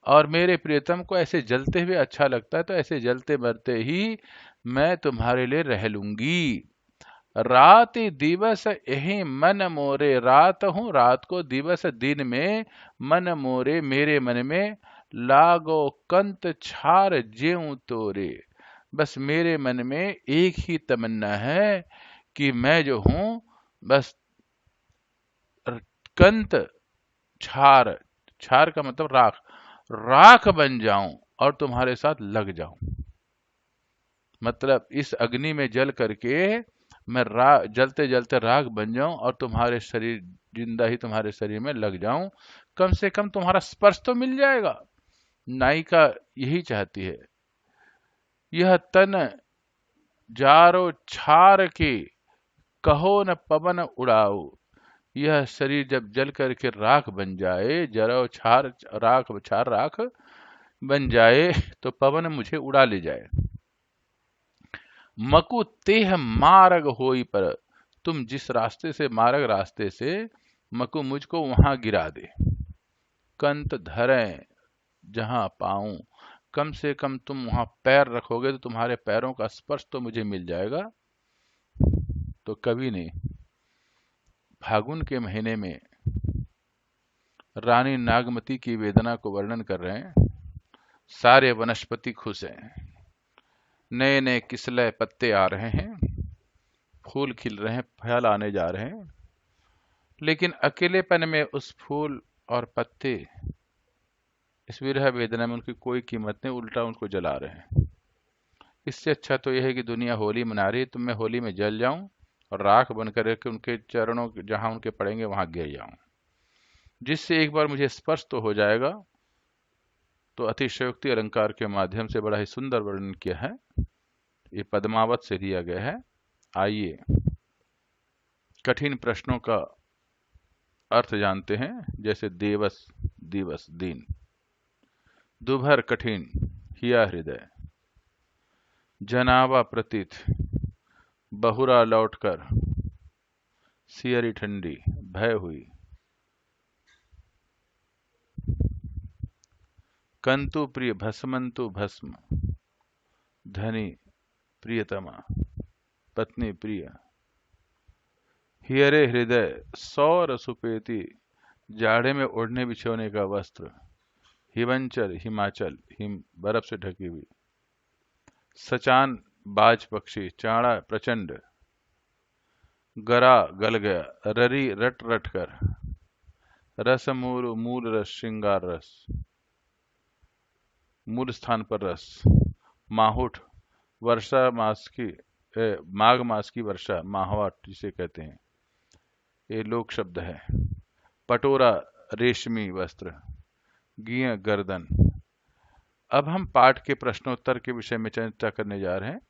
और मेरे प्रियतम को ऐसे जलते हुए अच्छा लगता है, तो ऐसे जलते मरते ही मैं तुम्हारे लिए रह लूंगी। रात दिवस यही मन मोरे, रात हूं रात को, दिवस दिन में, मन मोरे मेरे मन में, लागो कंत छार ज्यों तोरे। बस मेरे मन में एक ही तमन्ना है कि मैं जो हूं बस कंत छार, छार का मतलब राख, राख बन जाऊं और तुम्हारे साथ लग जाऊं। मतलब इस अग्नि में जल करके मैं जलते जलते राख बन जाऊं और तुम्हारे शरीर, जिंदा ही तुम्हारे शरीर में लग जाऊं। कम से कम तुम्हारा स्पर्श तो मिल जाएगा। नायिका यही चाहती है। यह तन जारो छार के, कहो न पवन उड़ाओ। यह शरीर जब जल करके राख बन जाए, जरो छार राख, छार राख बन जाए, तो पवन मुझे उड़ा ले जाए। मकु तेह मार्ग होई पर, तुम जिस रास्ते से, मार्ग रास्ते से, मकु मुझको वहां गिरा दे। कंत धरें जहां पाऊं, कम से कम तुम वहां पैर रखोगे तो तुम्हारे पैरों का स्पर्श तो मुझे मिल जाएगा। तो कवि ने फागुन के महीने में रानी नागमती की वेदना को वर्णन कर रहे हैं। सारे वनस्पति खुश हैं, नए नए किसलय पत्ते आ रहे हैं, फूल खिल रहे हैं, फल आने जा रहे हैं, लेकिन अकेलेपन में उस फूल और पत्ते, इस विरह वेदना में उनकी कोई कीमत नहीं, उल्टा उनको जला रहे हैं। इससे अच्छा तो यह है कि दुनिया होली मना रही है, तो मैं होली में जल जाऊं और राख बनकर के उनके चरणों, जहां उनके पड़ेंगे वहां गिर जाऊं, जिससे एक बार मुझे स्पर्श तो हो जाएगा। तो अतिशयोक्ति अलंकार के माध्यम से बड़ा ही सुंदर वर्णन किया है, ये पद्मावत से दिया गया है। आइए कठिन प्रश्नों का अर्थ जानते हैं, जैसे देवस, दिवस, दिन। दुभर कठिन हिया हृदय, जनावा प्रतीत बहुरा लौटकर, सियरी ठंडी भय हुई, कंतु प्रिय भस्मंतु भस्म, धनी प्रियतमा पत्नी प्रिय, हियरे हृदय सौर सुपेति, जाड़े में ओढ़ने बिछोने का वस्त्र, हिमंचल हिमाचल हिम बर्फ से ढकी हुई, सचान बाज पक्षी चाड़ा प्रचंड, गरा गल गया, ररी रट रट कर, रस मूल मूल रस श्रृंगार रस, मूल स्थान पर रस, माहुठ वर्षा मास की माघ मास की वर्षा माहवा जिसे कहते हैं, ये लोक शब्द है। पटोरा रेशमी वस्त्र, गिय गर्दन। अब हम पाठ के प्रश्नोत्तर के विषय में चर्चा करने जा रहे हैं।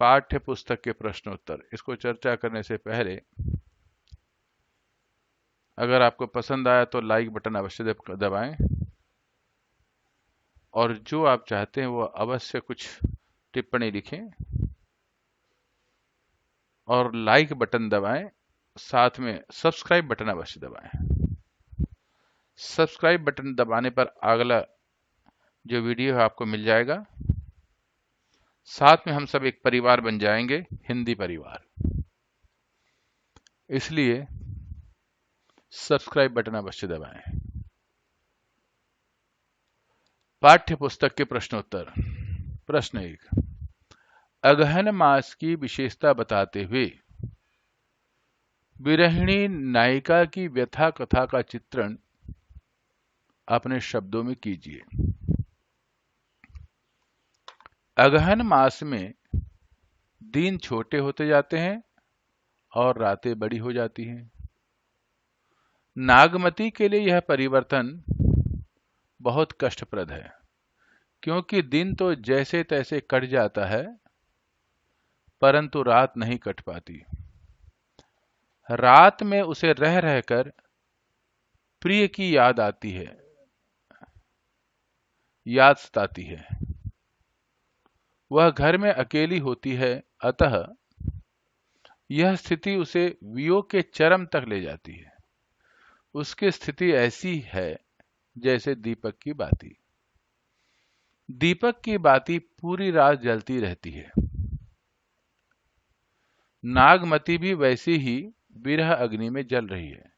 पाठ्य पुस्तक के प्रश्नोत्तर, इसको चर्चा करने से पहले अगर आपको पसंद आया तो लाइक बटन अवश्य दबाएं, और जो आप चाहते हैं वो अवश्य कुछ टिप्पणी लिखें और लाइक बटन दबाएं, साथ में सब्सक्राइब बटन अवश्य दबाएं। सब्सक्राइब बटन दबाने पर अगला जो वीडियो है आपको मिल जाएगा। साथ में हम सब एक परिवार बन जाएंगे, हिंदी परिवार। इसलिए सब्सक्राइब बटन अवश्य दबाएं। पाठ्य पुस्तक के प्रश्नोत्तर। प्रश्न 1, अगहन मास की विशेषता बताते हुए विरहिणी नायिका की व्यथा कथा का चित्रण अपने शब्दों में कीजिए। अगहन मास में दिन छोटे होते जाते हैं और रातें बड़ी हो जाती हैं। नागमती के लिए यह परिवर्तन बहुत कष्टप्रद है, क्योंकि दिन तो जैसे तैसे कट जाता है, परंतु रात नहीं कट पाती। रात में उसे रह रहकर प्रिय की याद आती है, याद सताती है। वह घर में अकेली होती है, अतः यह स्थिति उसे वियोग के चरम तक ले जाती है। उसकी स्थिति ऐसी है जैसे दीपक की बाती। दीपक की बाती पूरी रात जलती रहती है। नागमती भी वैसी ही विरह अग्नि में जल रही है।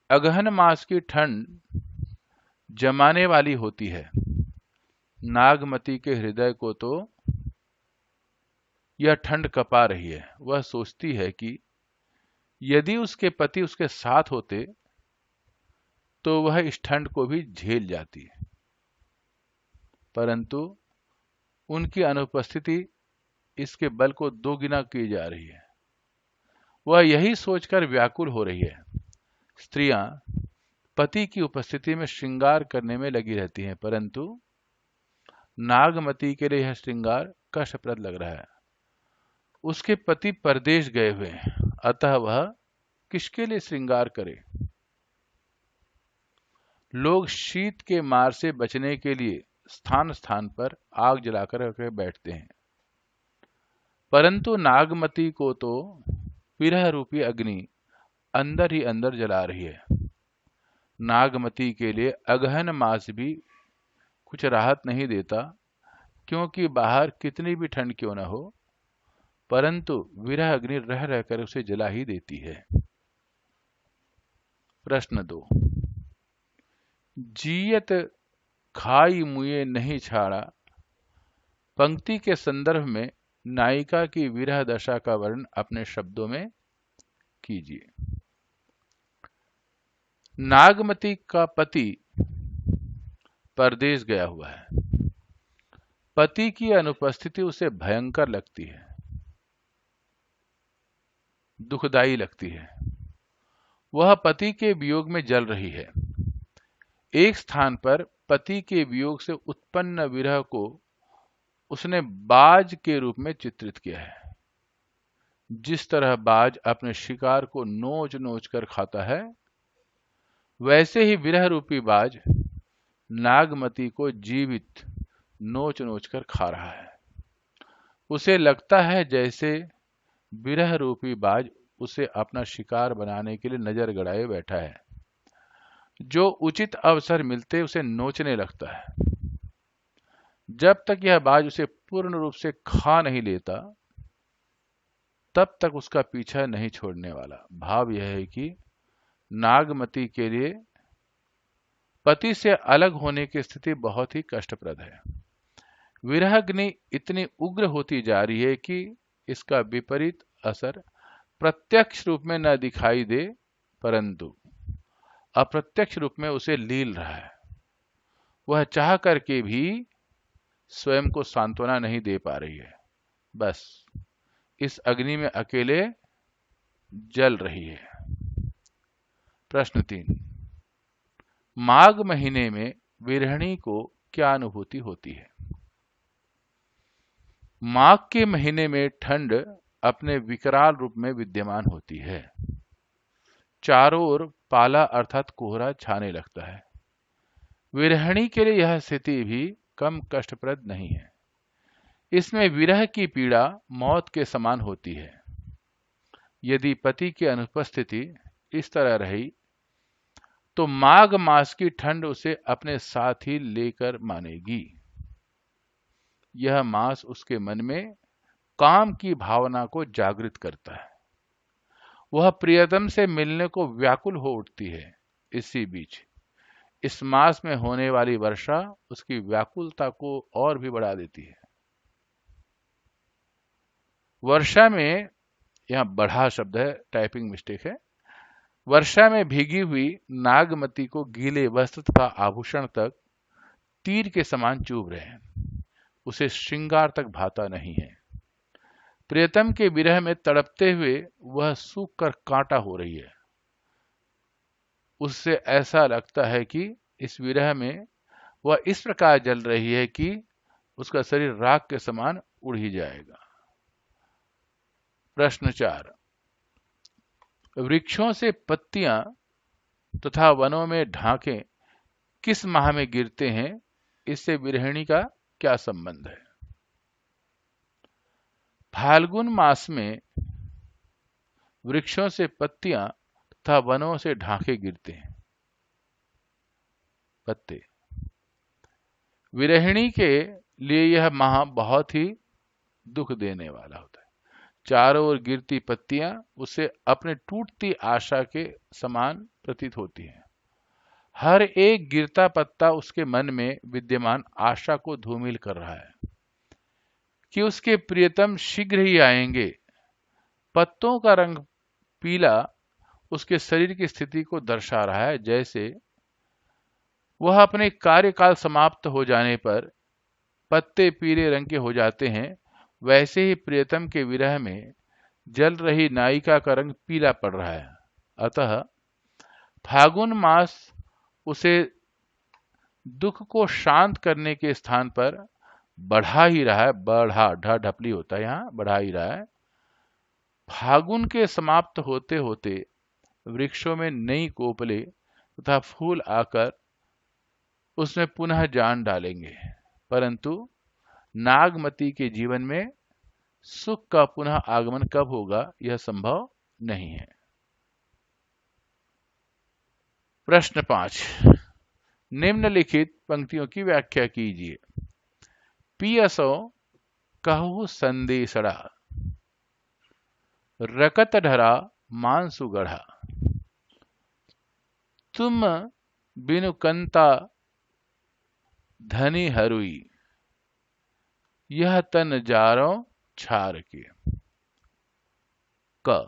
अगहन मास की ठंड जमाने वाली होती है। नागमती के हृदय को तो यह ठंड कपा रही है। वह सोचती है कि यदि उसके पति उसके साथ होते तो वह इस ठंड को भी झेल जाती, परंतु उनकी अनुपस्थिति इसके बल को दोगुना की जा रही है। वह यही सोचकर व्याकुल हो रही है। स्त्रियां पति की उपस्थिति में श्रृंगार करने में लगी रहती हैं, परंतु नागमती के लिए यह श्रृंगार कष्टप्रद लग रहा है। उसके पति परदेश गए हुए हैं, अतः वह किसके लिए श्रृंगार करे। लोग शीत के मार से बचने के लिए स्थान स्थान पर आग जलाकर बैठते हैं, परंतु नागमती को तो विरह रूपी अग्नि अंदर ही अंदर जला रही है। नागमती के लिए अगहन मास भी कुछ राहत नहीं देता, क्योंकि बाहर कितनी भी ठंड क्यों न हो, परंतु विरह अग्नि रह रहकर उसे जला ही देती है। प्रश्न 2, जियत खाई मुए नहीं छाड़ा पंक्ति के संदर्भ में नायिका की विरह दशा का वर्णन अपने शब्दों में कीजिए। नागमती का पति परदेश गया हुआ है। पति की अनुपस्थिति उसे भयंकर लगती है, दुखदाई लगती है। वह पति के वियोग में जल रही है। एक स्थान पर पति के वियोग से उत्पन्न विरह को उसने बाज के रूप में चित्रित किया है। जिस तरह बाज अपने शिकार को नोच नोच कर खाता है, वैसे ही विरह रूपी बाज नागमती को जीवित नोच नोच कर खा रहा है। उसे लगता है जैसे विरह रूपी बाज उसे अपना शिकार बनाने के लिए नजर गड़ाए बैठा है, जो उचित अवसर मिलते उसे नोचने लगता है। जब तक यह बाज उसे पूर्ण रूप से खा नहीं लेता, तब तक उसका पीछा नहीं छोड़ने वाला। भाव यह है कि नागमती के लिए पति से अलग होने की स्थिति बहुत ही कष्टप्रद है। विरहाग्नि इतनी उग्र होती जा रही है कि इसका विपरीत असर प्रत्यक्ष रूप में न दिखाई दे, परंतु अप्रत्यक्ष रूप में उसे लील रहा है। वह चाह करके भी स्वयं को सांत्वना नहीं दे पा रही है, बस इस अग्नि में अकेले जल रही है। प्रश्न 3, माघ महीने में विरहिणी को क्या अनुभूति होती है? माघ के महीने में ठंड अपने विकराल रूप में विद्यमान होती है। चारों ओर पाला अर्थात कोहरा छाने लगता है। विरहिणी के लिए यह स्थिति भी कम कष्टप्रद नहीं है। इसमें विरह की पीड़ा मौत के समान होती है। यदि पति की अनुपस्थिति इस तरह रही तो माघ मास की ठंड उसे अपने साथ ही लेकर मानेगी। यह मास उसके मन में काम की भावना को जागृत करता है। वह प्रियतम से मिलने को व्याकुल हो उठती है। इसी बीच इस मास में होने वाली वर्षा उसकी व्याकुलता को और भी बढ़ा देती है। वर्षा में, यहां बढ़ा शब्द है, टाइपिंग मिस्टेक है। वर्षा में भीगी हुई नागमती को गीले वस्त्र तथा आभूषण तक तीर के समान चुभ रहे हैं। उसे श्रृंगार तक भाता नहीं है। प्रियतम के विरह में तड़पते हुए वह सूख कर कांटा हो रही है। उससे ऐसा लगता है कि इस विरह में वह इस प्रकार जल रही है कि उसका शरीर राख के समान उड़ ही जाएगा। प्रश्न 4, वृक्षों से पत्तियां तथा वनों में ढांके किस माह में गिरते हैं? इससे विरहिणी का क्या संबंध है? फाल्गुन मास में वृक्षों से पत्तियां तथा वनों से ढांके गिरते हैं पत्ते। विरहिणी के लिए यह माह बहुत ही दुख देने वाला होता है। चारों ओर गिरती पत्तियां उसे अपने टूटती आशा के समान प्रतीत होती हैं। हर एक गिरता पत्ता उसके मन में विद्यमान आशा को धूमिल कर रहा है कि उसके प्रियतम शीघ्र ही आएंगे। पत्तों का रंग पीला उसके शरीर की स्थिति को दर्शा रहा है। जैसे वह अपने कार्यकाल समाप्त हो जाने पर पत्ते पीले रंग के हो जाते हैं, वैसे ही प्रियतम के विरह में जल रही नायिका का रंग पीला पड़ रहा है। अतः फागुन मास उसे दुख को शांत करने के स्थान पर बढ़ा ही रहा है। बढ़ा, ढ ढपली होता है, यहां बढ़ा ही रहा है। फागुन के समाप्त होते होते वृक्षों में नई कोपले तथा फूल आकर उसमें पुनः जान डालेंगे, परंतु नागमती के जीवन में सुख का पुनः आगमन कब होगा, यह संभव नहीं है। प्रश्न 5, निम्नलिखित पंक्तियों की व्याख्या कीजिए। पियसो कहु संदेशड़ा, रकत ढरा मांसु गढ़ा, तुम बिनु कंता धनी हरुई, यह तन जारो छार के। क,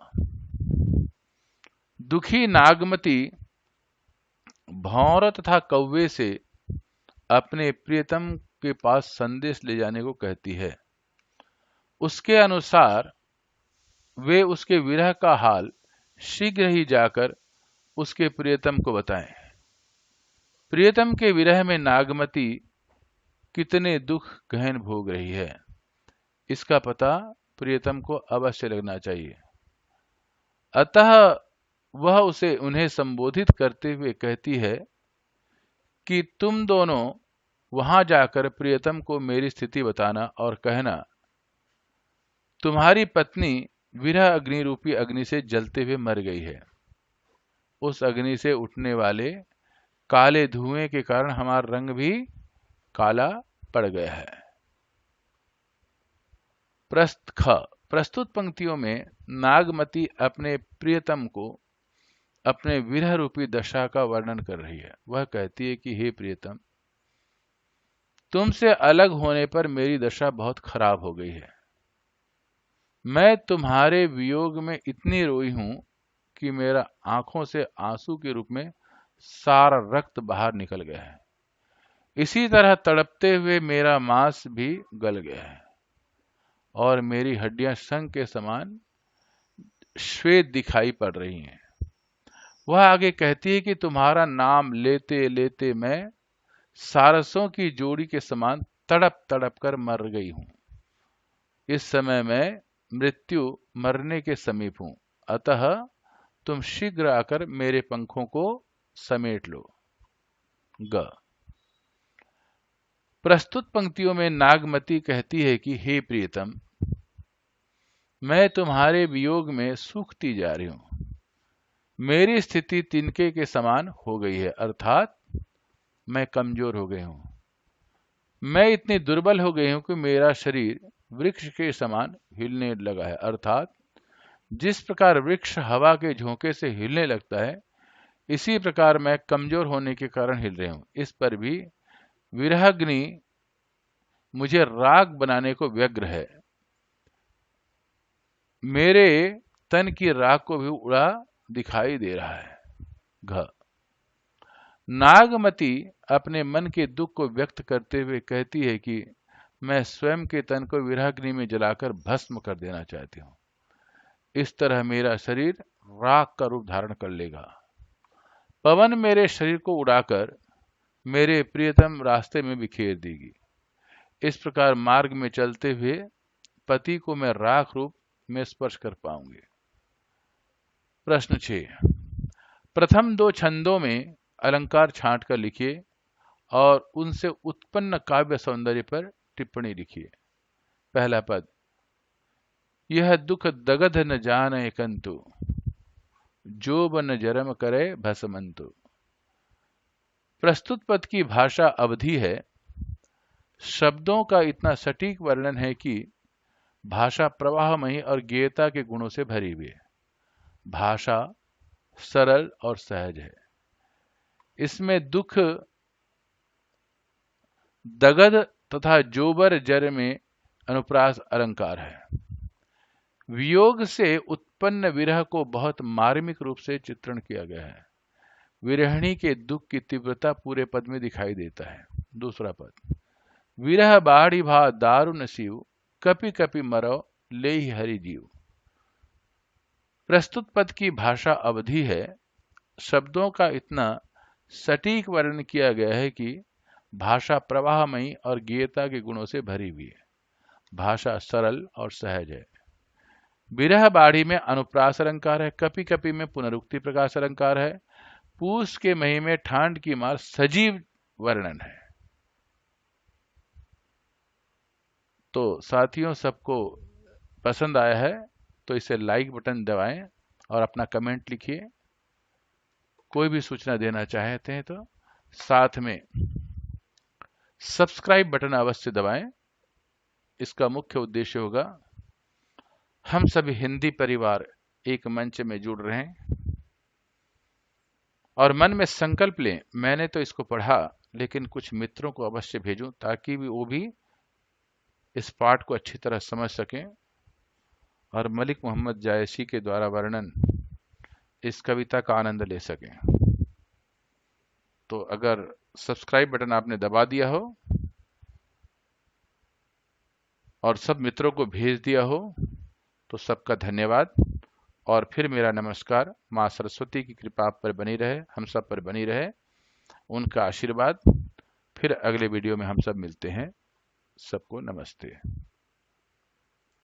दुखी नागमती भौर तथा कौवे से अपने प्रियतम के पास संदेश ले जाने को कहती है। उसके अनुसार वे उसके विरह का हाल शीघ्र ही जाकर उसके प्रियतम को बताएं। प्रियतम के विरह में नागमती कितने दुख गहन भोग रही है, इसका पता प्रियतम को अवश्य लगना चाहिए। अतः वह उसे उन्हें संबोधित करते हुए कहती है कि तुम दोनों वहां जाकर प्रियतम को मेरी स्थिति बताना और कहना तुम्हारी पत्नी विरह अग्नि रूपी अग्नि से जलते हुए मर गई है। उस अग्नि से उठने वाले काले धुएं के कारण हमारा रंग भी काला पड़ गया है। प्रस्तुत पंक्तियों में नागमती अपने प्रियतम को अपने विरह रूपी दशा का वर्णन कर रही है। वह कहती है कि हे प्रियतम, तुमसे अलग होने पर मेरी दशा बहुत खराब हो गई है। मैं तुम्हारे वियोग में इतनी रोई हूं कि मेरा आंखों से आंसू के रूप में सारा रक्त बाहर निकल गया है। इसी तरह तड़पते हुए मेरा मांस भी गल गया है और मेरी हड्डियां संग के समान श्वेत दिखाई पड़ रही हैं। वह आगे कहती है कि तुम्हारा नाम लेते लेते मैं सारसों की जोड़ी के समान तड़प तड़प कर मर गई हूं। इस समय मैं मृत्यु मरने के समीप हूं, अतः तुम शीघ्र आकर मेरे पंखों को समेट लो। ग प्रस्तुत पंक्तियों में नागमती कहती है कि हे प्रियतम, मैं तुम्हारे वियोग में सूखती जा रही हूं। मेरी स्थिति तिनके के समान हो गई है, अर्थात मैं कमजोर हो गई हूं। मैं इतनी दुर्बल हो गई हूं कि मेरा शरीर वृक्ष के समान हिलने लगा है, अर्थात जिस प्रकार वृक्ष हवा के झोंके से हिलने लगता है, इसी प्रकार मैं कमजोर होने के कारण हिल रही हूं। इस पर भी विरहाग्नि मुझे राख बनाने को व्यग्र है। मेरे तन की राख को भी उड़ा दिखाई दे रहा है। घ नागमती अपने मन के दुख को व्यक्त करते हुए कहती है कि मैं स्वयं के तन को विरहाग्नि में जलाकर भस्म कर देना चाहती हूं। इस तरह मेरा शरीर राख का रूप धारण कर लेगा। पवन मेरे शरीर को उड़ाकर मेरे प्रियतम रास्ते में बिखेर देगी। इस प्रकार मार्ग में चलते हुए पति को मैं राख रूप में स्पर्श कर पाऊंगी। प्रश्न 6। प्रथम 2 छंदों में अलंकार छांट कर लिखिए और उनसे उत्पन्न काव्य सौंदर्य पर टिप्पणी लिखिए। पहला पद, यह दुख दगध न जान कंतु, जो बन जरम करे भसमंतु। प्रस्तुत पद की भाषा अवधि है। शब्दों का इतना सटीक वर्णन है कि भाषा प्रवाहमयी और गेयता के गुणों से भरी हुई है। भाषा सरल और सहज है। इसमें दुख दगध तथा जोबर जर में अनुप्रास अलंकार है। वियोग से उत्पन्न विरह को बहुत मार्मिक रूप से चित्रण किया गया है। विरहिणी के दुख की तीव्रता पूरे पद में दिखाई देता है। दूसरा पद, विरह बाढ़ी भा दारुण शिव, कपि कपि मरो ले ही हरि जीव। प्रस्तुत पद की भाषा अवधि है। शब्दों का इतना सटीक वर्णन किया गया है कि भाषा प्रवाहमयी और गेयता के गुणों से भरी हुई है। भाषा सरल और सहज है। विरह बाढ़ी में अनुप्रास अलंकार है। कपि कपि में पुनरुक्ति प्रकाश अलंकार है। पूस के महीने में ठांड की मार सजीव वर्णन है। तो साथियों, सबको पसंद आया है तो इसे लाइक बटन दबाएं और अपना कमेंट लिखिए। कोई भी सूचना देना चाहते हैं तो साथ में सब्सक्राइब बटन अवश्य दबाएं। इसका मुख्य उद्देश्य होगा हम सभी हिंदी परिवार एक मंच में जुड़ रहे हैं और मन में संकल्प लें, मैंने तो इसको पढ़ा लेकिन कुछ मित्रों को अवश्य भेजूं ताकि वो भी इस पाठ को अच्छी तरह समझ सकें और मलिक मोहम्मद जायसी के द्वारा वर्णन इस कविता का आनंद ले सकें। तो अगर सब्सक्राइब बटन आपने दबा दिया हो और सब मित्रों को भेज दिया हो तो सबका धन्यवाद और फिर मेरा नमस्कार। माँ सरस्वती की कृपा आप पर बनी रहे, हम सब पर बनी रहे, उनका आशीर्वाद। फिर अगले वीडियो में हम सब मिलते हैं। सबको नमस्ते।